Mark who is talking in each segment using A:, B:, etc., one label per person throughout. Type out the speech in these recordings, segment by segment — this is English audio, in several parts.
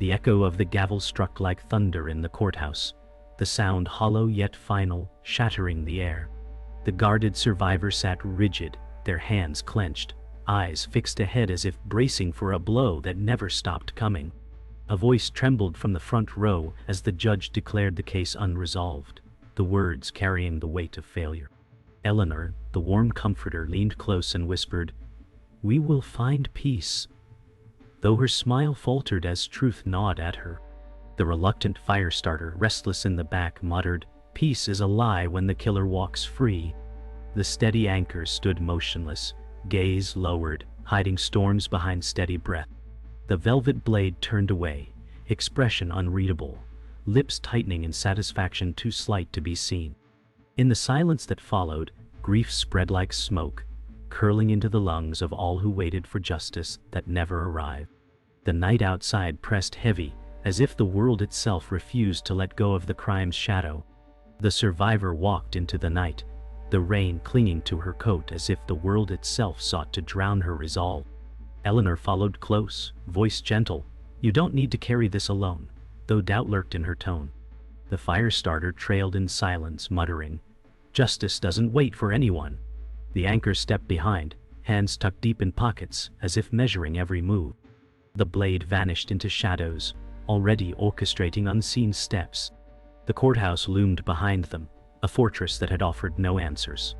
A: The echo of the gavel struck like thunder in the courthouse, the sound hollow yet final, shattering the air. The guarded survivor sat rigid, their hands clenched, eyes fixed ahead as if bracing for a blow that never stopped coming. A voice trembled from the front row as the judge declared the case unresolved, the words carrying the weight of failure. Eleanor, the warm comforter, leaned close and whispered, "We will find peace," though her smile faltered as truth gnawed at her. The reluctant fire starter, restless in the back, muttered, "Peace is a lie when the killer walks free." The steady anchor stood motionless, gaze lowered, hiding storms behind steady breath. The velvet blade turned away, expression unreadable, lips tightening in satisfaction too slight to be seen. In the silence that followed, grief spread like smoke, curling into the lungs of all who waited for justice that never arrived. The night outside pressed heavy, as if the world itself refused to let go of the crime's shadow. The survivor walked into the night, the rain clinging to her coat as if the world itself sought to drown her resolve. Eleanor followed close, voice gentle, "You don't need to carry this alone," though doubt lurked in her tone. The fire starter trailed in silence, muttering, "Justice doesn't wait for anyone." The anchor stepped behind, hands tucked deep in pockets, as if measuring every move. The blade vanished into shadows, already orchestrating unseen steps. The courthouse loomed behind them, a fortress that had offered no answers.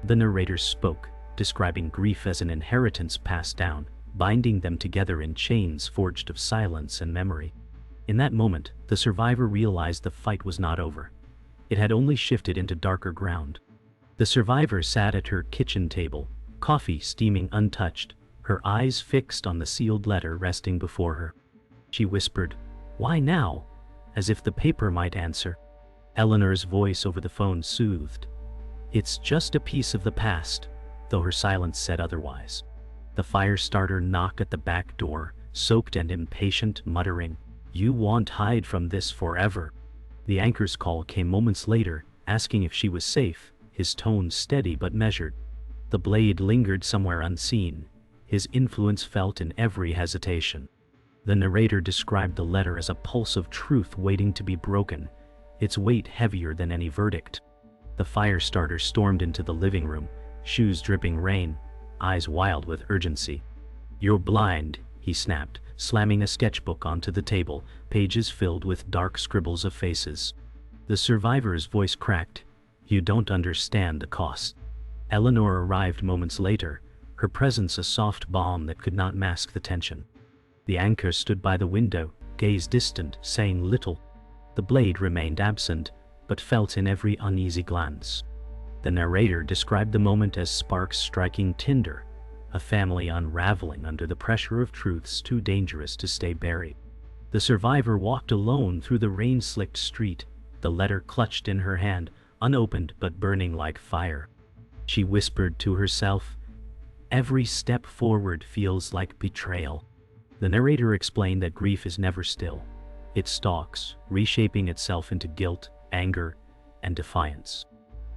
A: The narrator spoke, describing grief as an inheritance passed down, binding them together in chains forged of silence and memory. In that moment, the survivor realized the fight was not over. It had only shifted into darker ground. The survivor sat at her kitchen table, coffee steaming untouched, her eyes fixed on the sealed letter resting before her. She whispered, "Why now?" as if the paper might answer. Eleanor's voice over the phone soothed, "It's just a piece of the past," though her silence said otherwise. The fire starter knocked at the back door, soaked and impatient, muttering, "You won't hide from this forever." The anchor's call came moments later, asking if she was safe, his tone steady but measured. The blade lingered somewhere unseen, his influence felt in every hesitation. The narrator described the letter as a pulse of truth waiting to be broken, its weight heavier than any verdict. The fire starter stormed into the living room, shoes dripping rain, eyes wild with urgency. "You're blind," he snapped, slamming a sketchbook onto the table, pages filled with dark scribbles of faces. The survivor's voice cracked, "You don't understand the cost." Eleanor arrived moments later, her presence a soft balm that could not mask the tension. The anchor stood by the window, gaze distant, saying little. The blade remained absent, but felt in every uneasy glance. The narrator described the moment as sparks striking tinder, a family unraveling under the pressure of truths too dangerous to stay buried. The survivor walked alone through the rain-slicked street, the letter clutched in her hand, unopened but burning like fire. She whispered to herself, "Every step forward feels like betrayal." The narrator explained that grief is never still. It stalks, reshaping itself into guilt, anger, and defiance.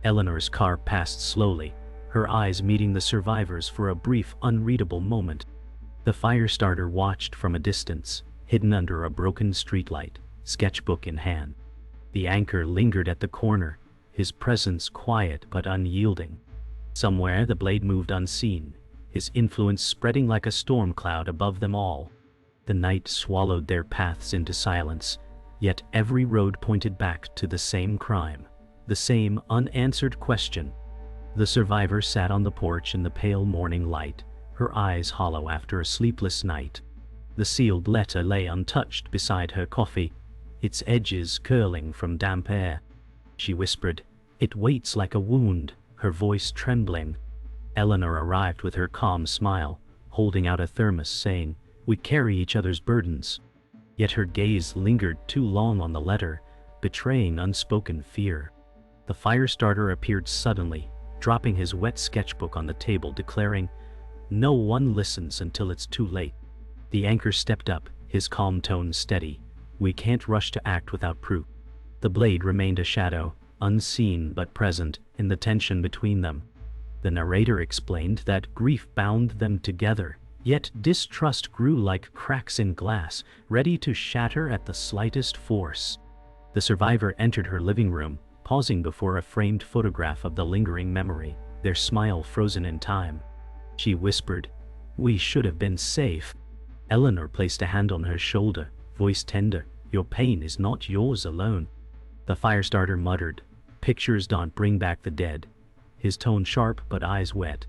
A: Eleanor's car passed slowly, her eyes meeting the survivors for a brief, unreadable moment. The fire starter watched from a distance, hidden under a broken streetlight, sketchbook in hand. The anchor lingered at the corner, his presence quiet but unyielding. Somewhere the blade moved unseen, his influence spreading like a storm cloud above them all. The night swallowed their paths into silence, yet every road pointed back to the same crime, the same unanswered question. The survivor sat on the porch in the pale morning light, her eyes hollow after a sleepless night. The sealed letter lay untouched beside her coffee, its edges curling from damp air. She whispered, "It waits like a wound," her voice trembling. Eleanor arrived with her calm smile, holding out a thermos, saying, "We carry each other's burdens." Yet her gaze lingered too long on the letter, betraying unspoken fear. The fire starter appeared suddenly, dropping his wet sketchbook on the table, declaring, "No one listens until it's too late." The anchor stepped up, his calm tone steady. "We can't rush to act without proof." The blade remained a shadow, unseen but present, in the tension between them. The narrator explained that grief bound them together, Yet distrust grew like cracks in glass, ready to shatter at the slightest force. The survivor entered her living room, pausing before a framed photograph of the lingering memory, their smile frozen in time. She whispered, "We should have been safe." Eleanor placed a hand on her shoulder, voice tender, "Your pain is not yours alone." The firestarter muttered, "Pictures don't bring back the dead," his tone sharp but eyes wet.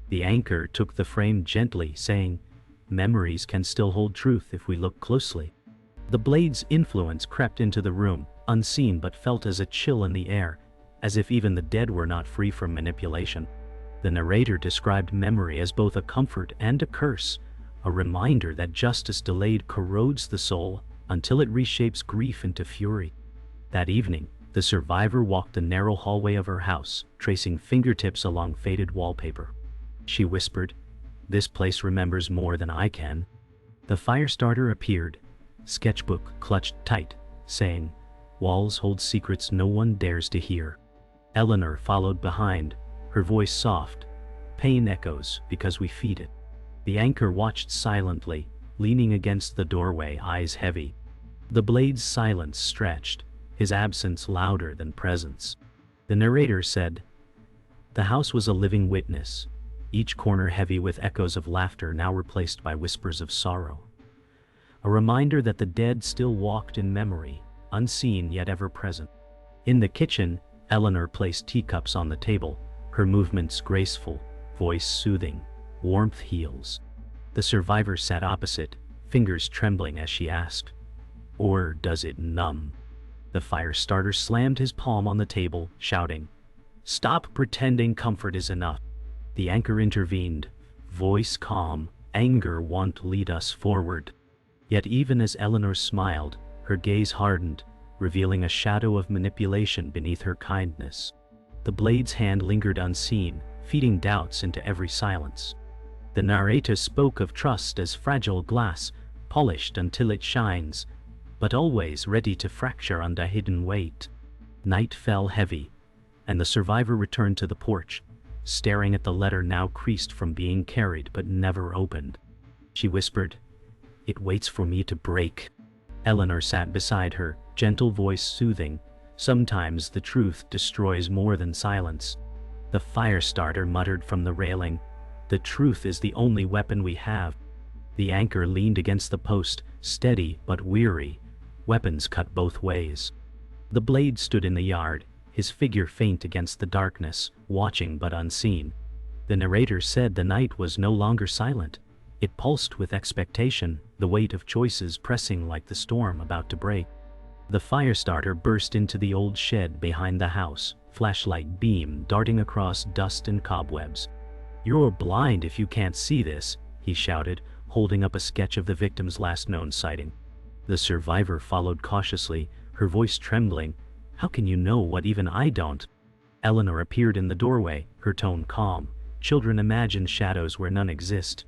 A: The anchor took the frame gently, saying, "Memories can still hold truth if we look closely." The blade's influence crept into the room, unseen but felt as a chill in the air, as if even the dead were not free from manipulation. The narrator described memory as both a comfort and a curse, a reminder that justice delayed corrodes the soul until it reshapes grief into fury. That evening, the survivor walked the narrow hallway of her house, tracing fingertips along faded wallpaper. She whispered, "This place remembers more than I can." The firestarter appeared, sketchbook clutched tight, saying, "Walls hold secrets no one dares to hear." Eleanor followed behind, her voice soft, "Pain echoes because we feed it." The anchor watched silently, leaning against the doorway, eyes heavy. The blade's silence stretched, his absence louder than presence. The narrator said, "The house was a living witness, each corner heavy with echoes of laughter now replaced by whispers of sorrow. A reminder that the dead still walked in memory, unseen yet ever present." In the kitchen, Eleanor placed teacups on the table, her movements graceful, voice soothing, warmth heals. The survivor sat opposite, fingers trembling as she asked, "Or does it numb?" The firestarter slammed his palm on the table, shouting, "Stop pretending comfort is enough." The anchor intervened, voice calm, "Anger won't lead us forward." Yet even as Eleanor smiled, her gaze hardened, revealing a shadow of manipulation beneath her kindness. The blade's hand lingered unseen, feeding doubts into every silence. The narrator spoke of trust as fragile glass, polished until it shines, but always ready to fracture under hidden weight. Night fell heavy, and the survivor returned to the porch, staring at the letter now creased from being carried but never opened. She whispered, "It waits for me to break." Eleanor sat beside her, gentle voice soothing, "Sometimes the truth destroys more than silence." The firestarter muttered from the railing, "The truth is the only weapon we have." The anchor leaned against the post, steady but weary, weapons cut both ways. The blade stood in the yard, his figure faint against the darkness, watching but unseen. The narrator said the night was no longer silent. It pulsed with expectation, the weight of choices pressing like the storm about to break. The firestarter burst into the old shed behind the house, flashlight beam darting across dust and cobwebs. "You're blind if you can't see this," he shouted, holding up a sketch of the victim's last known sighting. The survivor followed cautiously, her voice trembling, "How can you know what even I don't?" Eleanor appeared in the doorway, her tone calm. "Children imagine shadows where none exist."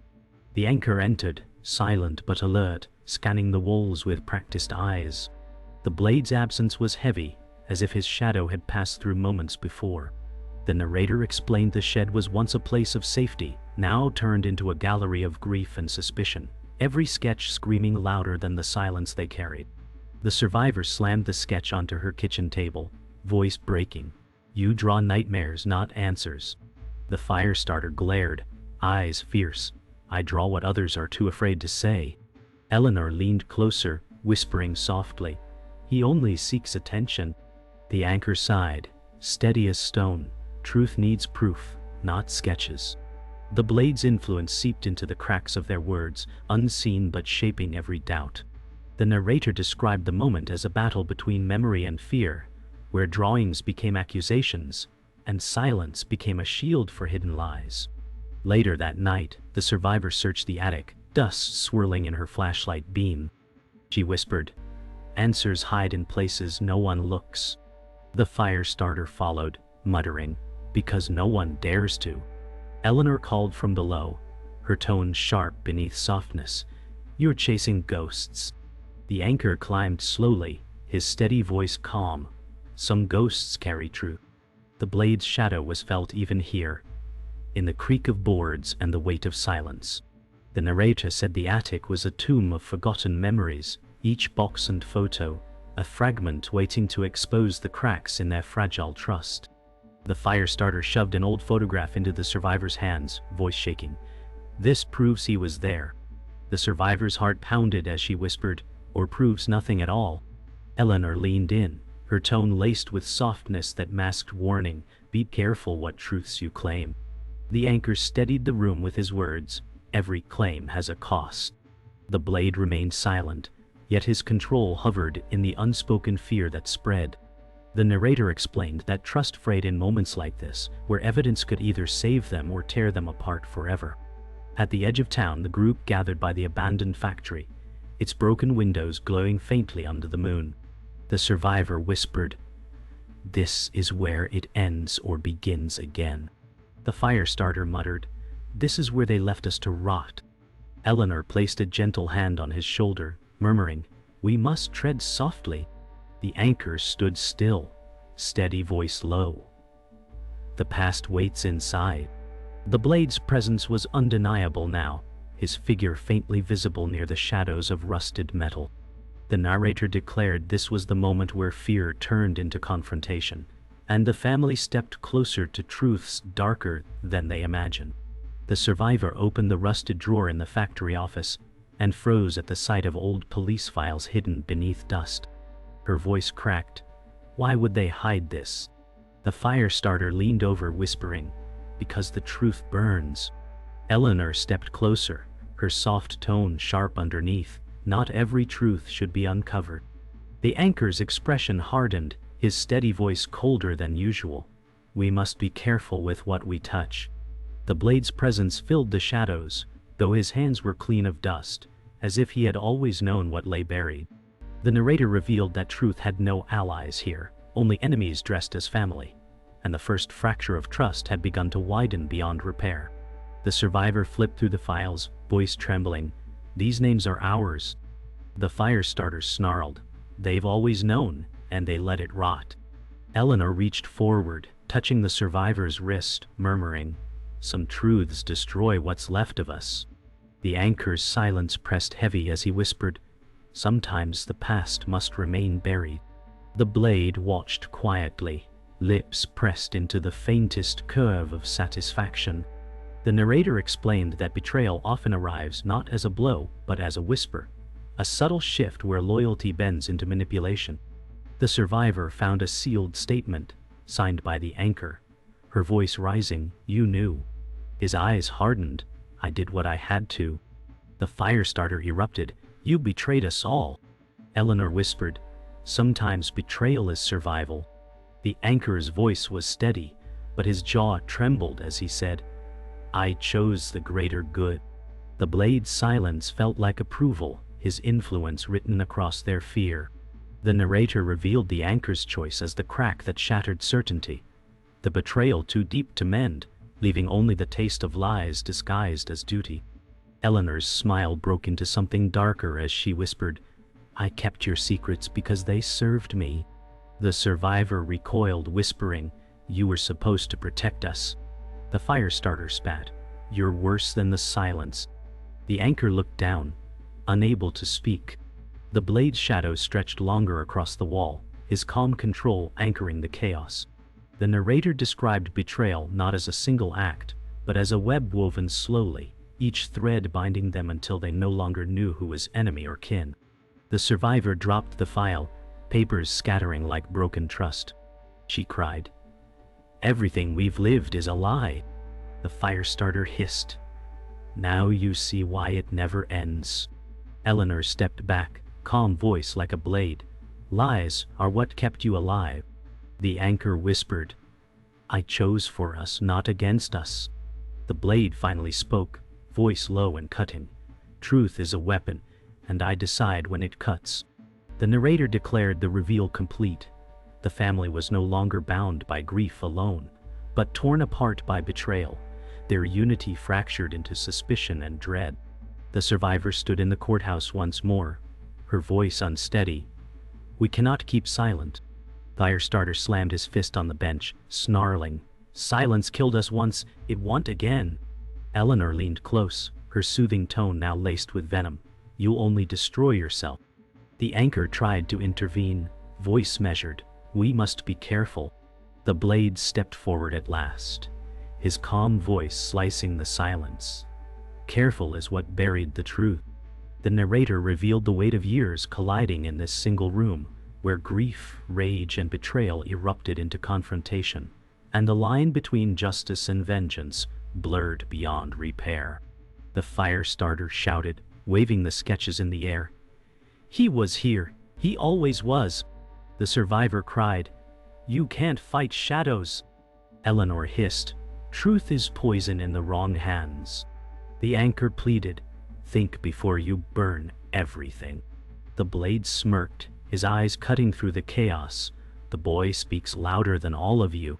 A: The anchor entered, silent but alert, scanning the walls with practiced eyes. The blade's absence was heavy, as if his shadow had passed through moments before. The narrator explained the shed was once a place of safety, now turned into a gallery of grief and suspicion, every sketch screaming louder than the silence they carried. The survivor slammed the sketch onto her kitchen table, voice breaking, "You draw nightmares, not answers." The firestarter glared, eyes fierce, "I draw what others are too afraid to say." Eleanor leaned closer, whispering softly, "He only seeks attention." The anchor sighed, steady as stone, "Truth needs proof, not sketches." The blade's influence seeped into the cracks of their words, unseen but shaping every doubt. The narrator described the moment as a battle between memory and fear, where drawings became accusations, and silence became a shield for hidden lies. Later that night, the survivor searched the attic, dust swirling in her flashlight beam. She whispered, "Answers hide in places no one looks." The firestarter followed, muttering, "Because no one dares to." Eleanor called from below, her tone sharp beneath softness, "You're chasing ghosts." The anchor climbed slowly, his steady voice calm, "Some ghosts carry truth." The blade's shadow was felt even here, in the creak of boards and the weight of silence. The narrator said the attic was a tomb of forgotten memories, each box and photo, a fragment waiting to expose the cracks in their fragile trust. The fire starter shoved an old photograph into the survivor's hands, voice shaking. "This proves he was there." The survivor's heart pounded as she whispered, "Or proves nothing at all." Eleanor leaned in, her tone laced with softness that masked warning, "Be careful what truths you claim." The anchor steadied the room with his words, "Every claim has a cost." The blade remained silent, yet his control hovered in the unspoken fear that spread. The narrator explained that trust frayed in moments like this, where evidence could either save them or tear them apart forever. At the edge of town, the group gathered by the abandoned factory, its broken windows glowing faintly under the moon. The survivor whispered, "This is where it ends or begins again." The fire starter muttered, "This is where they left us to rot." Eleanor placed a gentle hand on his shoulder, murmuring, "We must tread softly." The anchor stood still, steady voice low. "The past waits inside." The blade's presence was undeniable now, his figure faintly visible near the shadows of rusted metal. The narrator declared this was the moment where fear turned into confrontation, and the family stepped closer to truths darker than they imagined. The survivor opened the rusted drawer in the factory office and froze at the sight of old police files hidden beneath dust. Her voice cracked. "Why would they hide this?" The fire starter leaned over, whispering, "Because the truth burns." Eleanor stepped closer, her soft tone sharp underneath. "Not every truth should be uncovered." The anchor's expression hardened, his steady voice colder than usual. "We must be careful with what we touch." The blade's presence filled the shadows, though his hands were clean of dust, as if he had always known what lay buried. The narrator revealed that truth had no allies here, only enemies dressed as family, and the first fracture of trust had begun to widen beyond repair. The survivor flipped through the files, voice trembling, "These names are ours." The fire starter snarled, "They've always known, and they let it rot." Eleanor reached forward, touching the survivor's wrist, murmuring, "Some truths destroy what's left of us." The anchor's silence pressed heavy as he whispered, "Sometimes the past must remain buried." The blade watched quietly, lips pressed into the faintest curve of satisfaction. The narrator explained that betrayal often arrives not as a blow, but as a whisper, a subtle shift where loyalty bends into manipulation. The survivor found a sealed statement, signed by the anchor, her voice rising, "You knew." His eyes hardened, "I did what I had to." The fire starter erupted, "You betrayed us all." Eleanor whispered, "Sometimes betrayal is survival." The anchor's voice was steady, but his jaw trembled as he said, "I chose the greater good." The blade's silence felt like approval, his influence written across their fear. The narrator revealed the anchor's choice as the crack that shattered certainty, the betrayal too deep to mend, leaving only the taste of lies disguised as duty. Eleanor's smile broke into something darker as she whispered, "I kept your secrets because they served me." The survivor recoiled, whispering, "You were supposed to protect us." The fire starter spat, "You're worse than the silence." The anchor looked down, unable to speak. The blade's shadow stretched longer across the wall, his calm control anchoring the chaos. The narrator described betrayal not as a single act, but as a web woven slowly, each thread binding them until they no longer knew who was enemy or kin. The survivor dropped the file, papers scattering like broken trust. She cried, "Everything we've lived is a lie." The fire starter hissed, "Now you see why it never ends." Eleanor stepped back, calm voice like a blade, "Lies are what kept you alive." The anchor whispered, "I chose for us, not against us." The blade finally spoke, voice low and cutting, "Truth is a weapon, and I decide when it cuts." The narrator declared the reveal complete. The family was no longer bound by grief alone, but torn apart by betrayal, their unity fractured into suspicion and dread. The survivor stood in the courthouse once more, her voice unsteady, "We cannot keep silent." Firestarter slammed his fist on the bench, snarling, "Silence killed us once, it won't again." Eleanor leaned close, her soothing tone now laced with venom. "You'll only destroy yourself." The anchor tried to intervene, voice measured. "We must be careful." The blade stepped forward at last, his calm voice slicing the silence. Careful is what buried the truth. The narrator revealed the weight of years colliding in this single room, where grief, rage, and betrayal erupted into confrontation, and the line between justice and vengeance blurred beyond repair. The fire starter shouted, waving the sketches in the air. "He was here. He always was." The survivor cried, "You can't fight shadows." Eleanor hissed, "Truth is poison in the wrong hands." The anchor pleaded, "Think before you burn everything." The blade smirked, his eyes cutting through the chaos. "The boy speaks louder than all of you."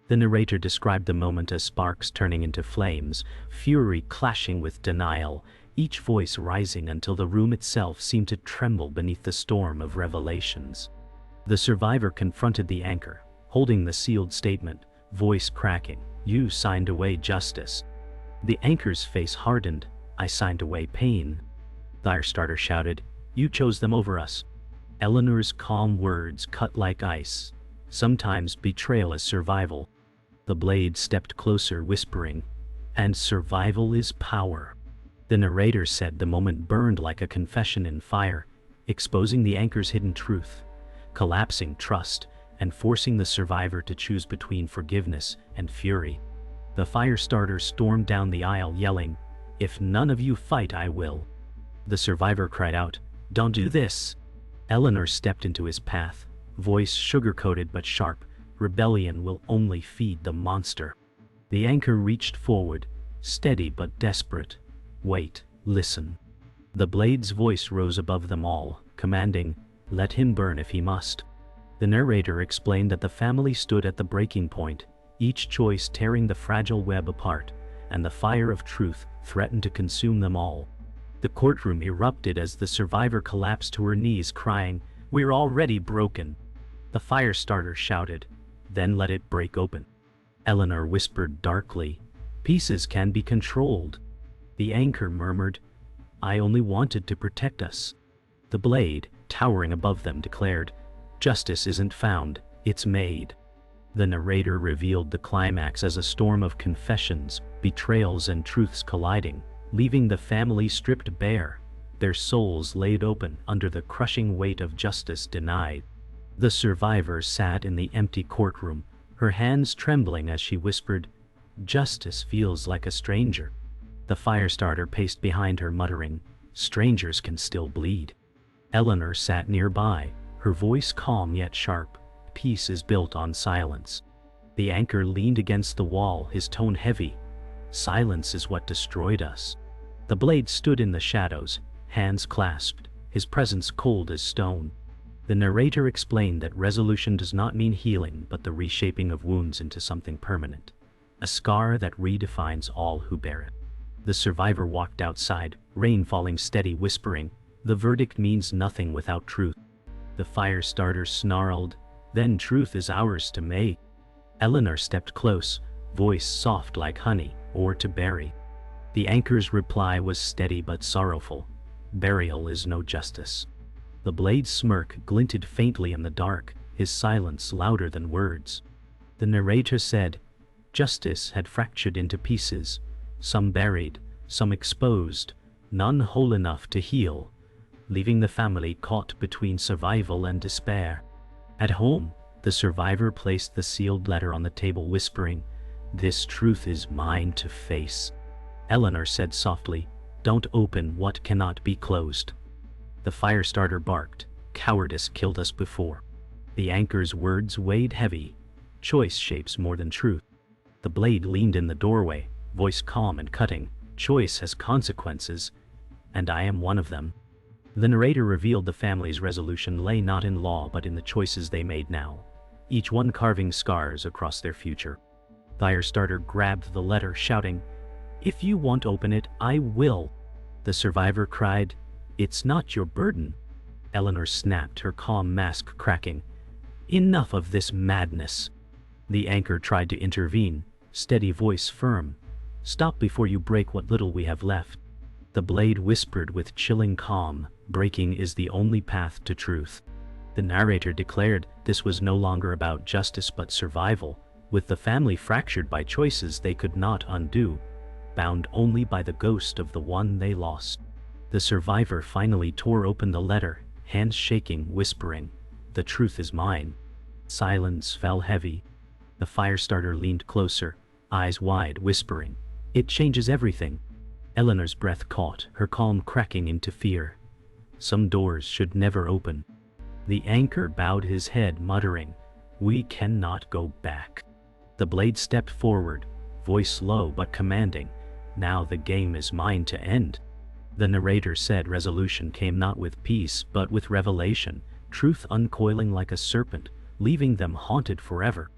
A: The narrator described the moment as sparks turning into flames, fury clashing with denial, each voice rising until the room itself seemed to tremble beneath the storm of revelations. The survivor confronted the anchor, holding the sealed statement, voice cracking, "You signed away justice." The anchor's face hardened. "I signed away pain." The firestarter shouted, "You chose them over us." Eleanor's calm words cut like ice. Sometimes betrayal is survival. The blade stepped closer, whispering, "And survival is power." The narrator said the moment burned like a confession in fire, exposing the anchor's hidden truth, collapsing trust, and forcing the survivor to choose between forgiveness and fury. The firestarter stormed down the aisle yelling, "If none of you fight, I will." The survivor cried out, "Don't do this." Eleanor stepped into his path, voice sugar-coated but sharp, "Rebellion will only feed the monster." The anchor reached forward, steady but desperate. "Wait, listen." The blade's voice rose above them all, commanding, "Let him burn if he must." The narrator explained that the family stood at the breaking point, each choice tearing the fragile web apart, and the fire of truth threatened to consume them all. The courtroom erupted as the survivor collapsed to her knees, crying, "We're already broken." The firestarter shouted, "Then let it break open." Eleanor whispered darkly, "Pieces can be controlled." The anchor murmured, "I only wanted to protect us." The blade, towering above them, declared, "Justice isn't found, it's made." The narrator revealed the climax as a storm of confessions, betrayals, and truths colliding, leaving the family stripped bare, their souls laid open under the crushing weight of justice denied. The survivor sat in the empty courtroom, her hands trembling as she whispered, "Justice feels like a stranger." The firestarter paced behind her, muttering, "Strangers can still bleed." Eleanor sat nearby, her voice calm yet sharp. "Peace is built on silence." The anchor leaned against the wall, his tone heavy. "Silence is what destroyed us." The blade stood in the shadows, hands clasped, his presence cold as stone. The narrator explained that resolution does not mean healing, but the reshaping of wounds into something permanent, a scar that redefines all who bear it. The survivor walked outside, rain falling steady, whispering, "The verdict means nothing without truth." The firestarter snarled, "Then truth is ours to make." Eleanor stepped close, voice soft like honey, or to bury. The anchor's reply was steady but sorrowful, "Burial is no justice." The blade's smirk glinted faintly in the dark, his silence louder than words. The narrator said, "Justice had fractured into pieces, some buried, some exposed, none whole enough to heal, leaving the family caught between survival and despair." At home, the survivor placed the sealed letter on the table, whispering, "This truth is mine to face." Eleanor said softly, "Don't open what cannot be closed." The firestarter barked, "Cowardice killed us before." The anchor's words weighed heavy, "Choice shapes more than truth." The blade leaned in the doorway, voice calm and cutting, "Choice has consequences, and I am one of them." The narrator revealed the family's resolution lay not in law but in the choices they made now, each one carving scars across their future. Firestarter grabbed the letter, shouting, "If you won't open it, I will." The survivor cried, "It's not your burden." Eleanor snapped, her calm mask cracking, "Enough of this madness." The anchor tried to intervene, steady voice firm, "Stop before you break what little we have left." The blade whispered with chilling calm, breaking is the only path to truth. The narrator declared this was no longer about justice but survival, with the family fractured by choices they could not undo, bound only by the ghost of the one they lost. The survivor finally tore open the letter, hands shaking, whispering, "The truth is mine." Silence fell heavy. The firestarter leaned closer, eyes wide, whispering, "It changes everything." Eleanor's breath caught, her calm cracking into fear. Some doors should never open. The anchor bowed his head, muttering, "We cannot go back." The blade stepped forward, voice low but commanding, "Now the game is mine to end." The narrator said resolution came not with peace but with revelation, truth uncoiling like a serpent, leaving them haunted forever.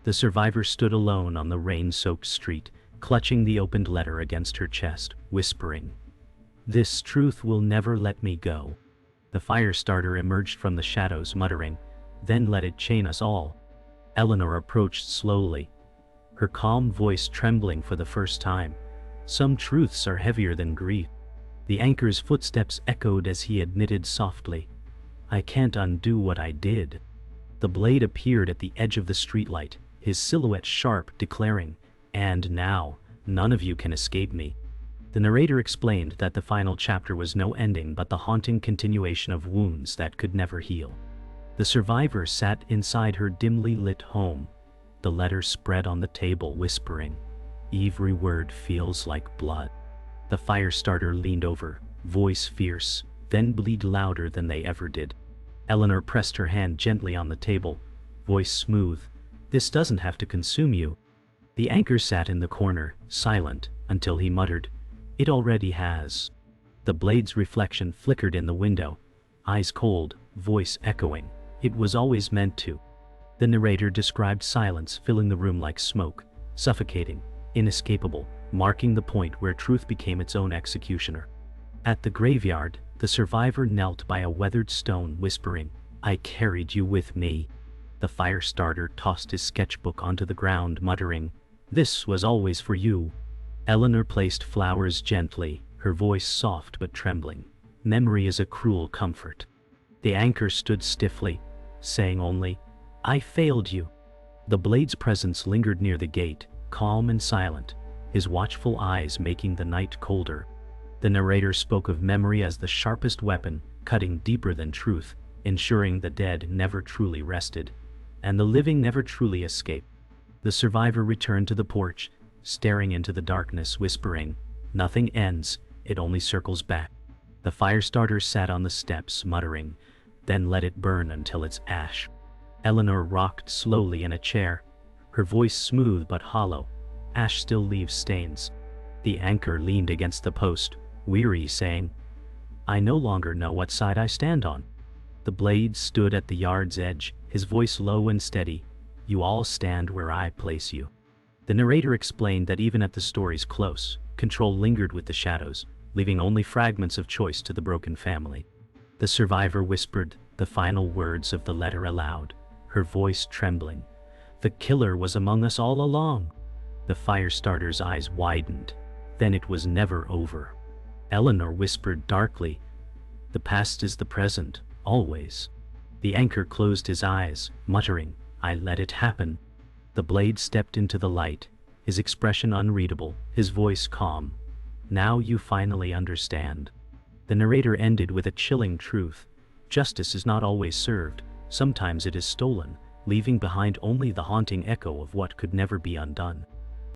A: The survivor stood alone on the rain-soaked street, clutching the opened letter against her chest, whispering, "This truth will never let me go." The firestarter emerged from the shadows, muttering, "Then let it chain us all." Eleanor approached slowly, her calm voice trembling for the first time. "Some truths are heavier than grief." The anchor's footsteps echoed as he admitted softly, "I can't undo what I did." The blade appeared at the edge of the streetlight, his silhouette sharp, declaring, "And now, none of you can escape me." The narrator explained that the final chapter was no ending but the haunting continuation of wounds that could never heal. The survivor sat inside her dimly lit home, the letter spread on the table, whispering, "Every word feels like blood." The firestarter leaned over, voice fierce, then bleed louder than they ever did. Eleanor pressed her hand gently on the table, voice smooth, "This doesn't have to consume you." The anchor sat in the corner, silent, until he muttered, "It already has." The blade's reflection flickered in the window, eyes cold, voice echoing, "It was always meant to." The narrator described silence filling the room like smoke, suffocating, inescapable, marking the point where truth became its own executioner. At the graveyard, the survivor knelt by a weathered stone, whispering, "I carried you with me." The firestarter tossed his sketchbook onto the ground, muttering, "This was always for you." Eleanor placed flowers gently, her voice soft but trembling, "Memory is a cruel comfort." The anchor stood stiffly, saying only, "I failed you." The blade's presence lingered near the gate, calm and silent, his watchful eyes making the night colder. The narrator spoke of memory as the sharpest weapon, cutting deeper than truth, ensuring the dead never truly rested, and the living never truly escaped. The survivor returned to the porch, staring into the darkness, whispering, "Nothing ends, it only circles back." The firestarter sat on the steps, muttering, "Then let it burn until it's ash." Eleanor rocked slowly in a chair, her voice smooth but hollow, "Ash still leaves stains." The anchor leaned against the post, weary, saying, "I no longer know what side I stand on." The blade stood at the yard's edge, his voice low and steady, "You all stand where I place you." The narrator explained that even at the story's close, control lingered with the shadows, leaving only fragments of choice to the broken family. The survivor whispered the final words of the letter aloud, her voice trembling, "The killer was among us all along." The firestarter's eyes widened. Then it was never over. Eleanor whispered darkly, "The past is the present, always." The anchor closed his eyes, muttering, "I let it happen." The blade stepped into the light, his expression unreadable, his voice calm. "Now you finally understand." The narrator ended with a chilling truth. Justice is not always served, sometimes it is stolen, leaving behind only the haunting echo of what could never be undone.